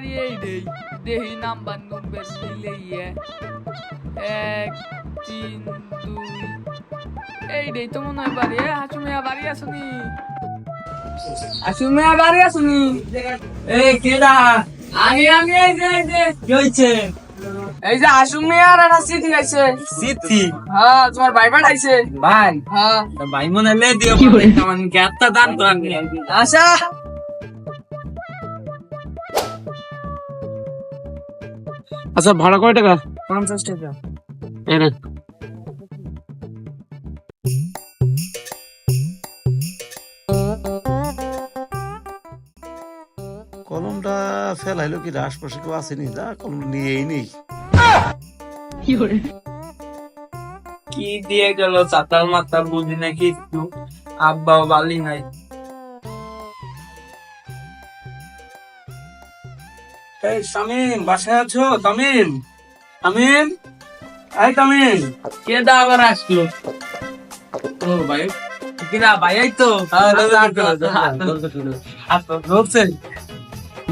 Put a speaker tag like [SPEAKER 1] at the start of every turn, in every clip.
[SPEAKER 1] বাড়ি এই দেই দেহি নাম্বার নুম্বার মিলে 1 3 2 এই দেই তো মনে হয় বাড়ি। হাসু মিয়া বাড়ি আসুনি? হাসু মিয়া বাড়ি আসুনি?
[SPEAKER 2] এই কেডা?
[SPEAKER 1] আমি এই যে
[SPEAKER 2] কি হইছে?
[SPEAKER 1] এই যে হাসু মিয়া আর একটা চিঠি আইছে।
[SPEAKER 2] সিদ্ধি
[SPEAKER 1] হ্যাঁ তোমার ভাই পাঠাইছে।
[SPEAKER 2] ভাই,
[SPEAKER 1] হ্যাঁ
[SPEAKER 2] ভাই মনে লে দিও কেমন কেটটা দান তো আমি
[SPEAKER 1] আচ্ছা
[SPEAKER 2] আচ্ছা ভাড়া কয় টাকা?
[SPEAKER 1] 50 টাকা।
[SPEAKER 2] এনে
[SPEAKER 3] কলমটা ফেলাইলো কি আশপাশে কেউ আসেনি? যা কলম নিয়েই নেই।
[SPEAKER 2] কি দিয়ে গেল চাতাল মাতাল বুঝি নাকি একটু আব্বাও বালি নাই। এই তামিম বাসায় আছো? তামিম, তামিম, এই তামিম, কেডা আবার আসলো? ও ভাই কিনা ভাই এই তো ধরছেন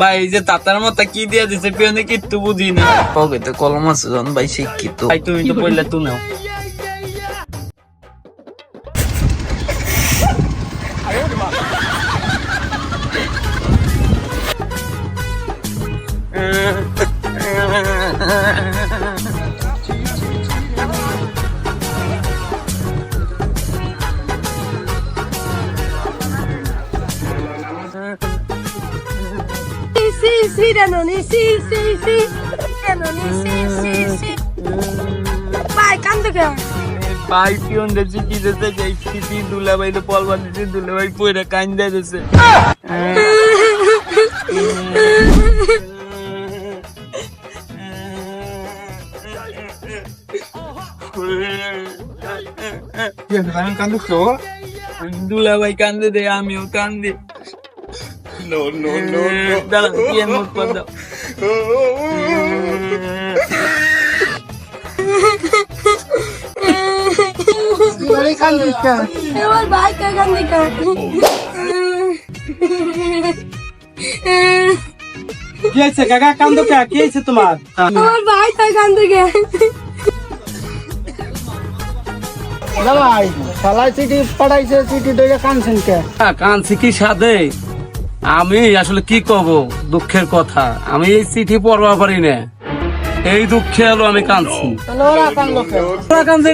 [SPEAKER 2] ভাই। এই যে তাতার মাথা কি দিয়ে দিছে পেনে কিচ্ছু বুঝি না।
[SPEAKER 4] পকেটে কলম আছে জন ভাই শিক্ষিত।
[SPEAKER 2] ভাই তুমি তো পড়লে তো নাও।
[SPEAKER 5] Sí, Danone, sí. Danone, sí. Vai, canta que.
[SPEAKER 2] ভাই পিয়ন দেখছি কি দিতে যাইছি দুলা ভাই তো পলবার দিতে দুলা ভাই পয়রা কান্দা দিতেছে। দুলা ভাই কান্দে দে আমিও কান্দি। দাঁড়া পিয়ন মুখ পর দাও।
[SPEAKER 5] আমার ভাই কান্দে কা।
[SPEAKER 2] কি হয়েছে কাকা? কান্দো কে? কি হয়েছে তোমার?
[SPEAKER 5] আমার ভাই কান্দে কে।
[SPEAKER 6] ভাই শালা চিঠি পাঠাইছে, চিঠি দেখে কানছেন কে?
[SPEAKER 2] কানছি কি সাধে? আমি আসলে কি কব, দুঃখের কথা। আমি এই চিঠি পড়বা পারি না, এই দুঃখে আলো আমি কানছি।
[SPEAKER 6] তাহলে ওরা কানলো কে?
[SPEAKER 2] কানছে